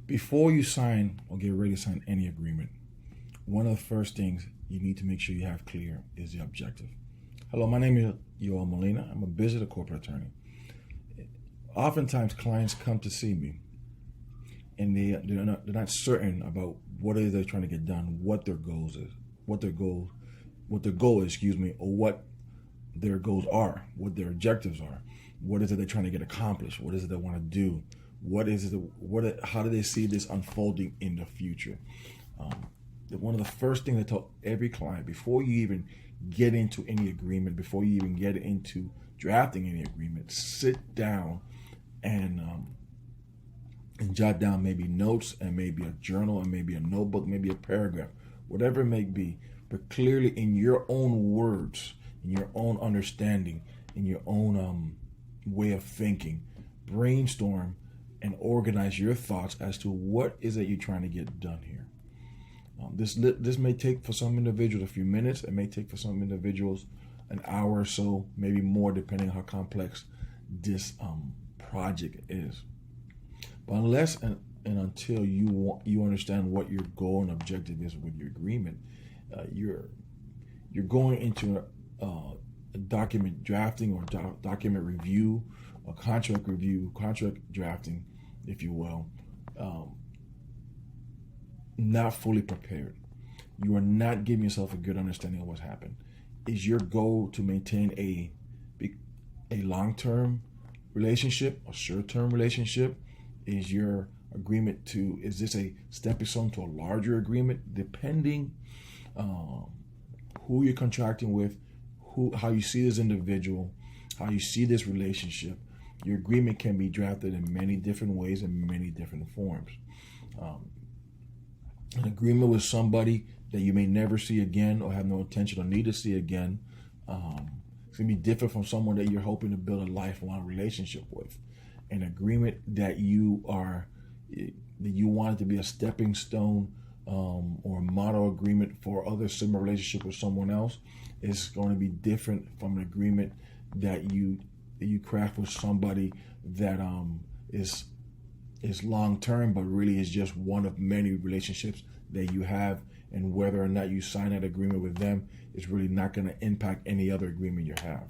Before you sign or get ready to sign any agreement, one of the first things you need to make sure you have clear is the objective. Hello, my name is Yoel Molina. I'm a business corporate attorney. Oftentimes, clients come to see me, and they're not certain about what it is they're trying to get done, what their goals is, what their goal is, or what their goals are, what their objectives are, what is it they're trying to get accomplished, what is it they want to do, how do they see this unfolding in the future. One of the first things I tell every client before you even get into any agreement, before you even get into drafting any agreement, sit down and jot down maybe notes, and maybe a journal, and maybe a notebook, maybe a paragraph, whatever it may be, but clearly in your own words, in your own understanding, in your own way of thinking, brainstorm and organize your thoughts as to what is it you're trying to get done here. This may take for some individuals a few minutes. It may take for some individuals an hour or so, maybe more, depending on how complex this project is. But unless and until you understand what your goal and objective is with your agreement, you're going into a document drafting or document review, or contract review, contract drafting, if you will, not fully prepared. You are not giving yourself a good understanding of what's happened. Is your goal to maintain a long-term relationship, a short-term relationship? Is your agreement is this a stepping stone to a larger agreement? Depending who you're contracting with, how you see this individual, how you see this relationship, your agreement can be drafted in many different ways and many different forms. An agreement with somebody that you may never see again or have no intention or need to see again, it's going to be different from someone that you're hoping to build a lifelong relationship with. An agreement that you want it to be a stepping stone or a model agreement for other similar relationship with someone else is going to be different from an agreement that you craft with somebody that is long term, but really is just one of many relationships that you have, and whether or not you sign that agreement with them is really not going to impact any other agreement you have.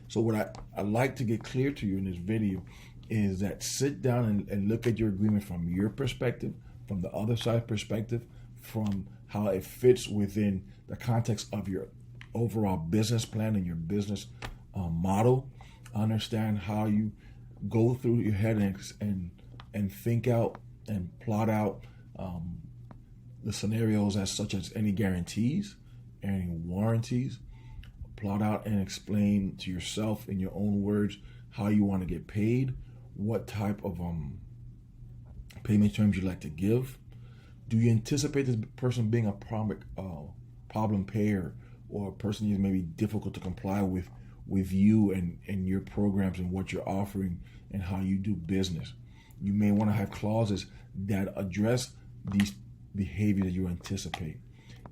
So what I like to get clear to you in this video is that sit down and look at your agreement from your perspective, from the other side perspective, from how it fits within the context of your overall business plan and your business model. Understand how you go through your head and think out and plot out the scenarios as such as any guarantees, any warranties. Plot out and explain to yourself in your own words how you want to get paid, what type of payment terms you like to give. Do you anticipate this person being a problem payer, or a person who may be difficult to comply with you and your programs and what you're offering and how you do business? You may want to have clauses that address these behaviors that you anticipate.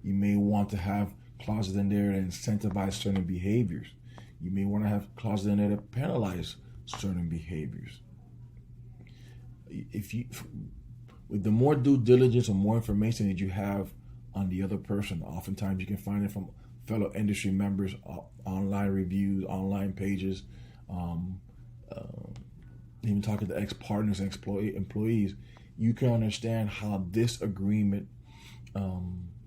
You may want to have clauses in there that incentivize certain behaviors. You may want to have clauses in there that penalize certain behaviors. With the more due diligence or more information that you have on the other person, oftentimes you can find it from fellow industry members, online reviews, online pages, even talking to ex-partners and employees, you can understand how this agreement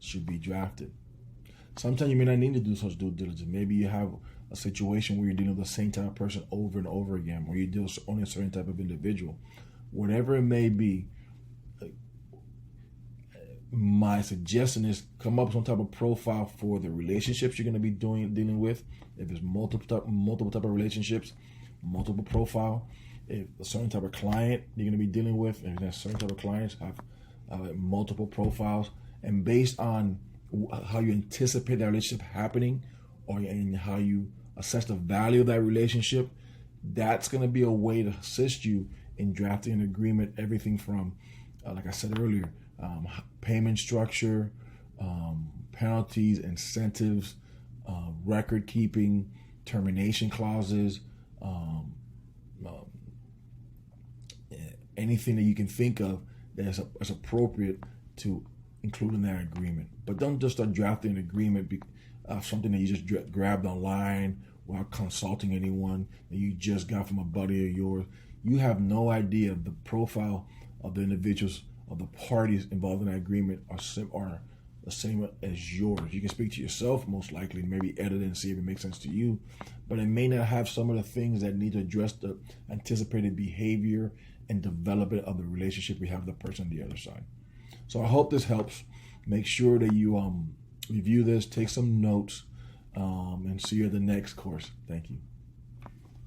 should be drafted. Sometimes you may not need to do such due diligence. Maybe you have a situation where you're dealing with the same type of person over and over again, or you deal with only a certain type of individual. Whatever it may be, my suggestion is come up with some type of profile for the relationships you're going to be dealing with. If there's multiple type of relationships, multiple profile. If a certain type of client you're going to be dealing with, and a certain type of clients have multiple profiles, and based on how you anticipate that relationship happening, and how you assess the value of that relationship, that's going to be a way to assist you in drafting an agreement. Everything from, like I said earlier, payment structure, penalties, incentives, record keeping, termination clauses, anything that you can think of that's appropriate to include in that agreement. But don't just start drafting an agreement something that you just grabbed online without consulting anyone that you just got from a buddy of yours. You have no idea the profile of the individuals, of the parties involved in that agreement are the same as yours. You can speak to yourself most likely, maybe edit it and see if it makes sense to you, but it may not have some of the things that need to address the anticipated behavior and development of the relationship we have with the person on the other side. So I hope this helps. Make sure that you review this, take some notes, and see you at the next course. Thank you.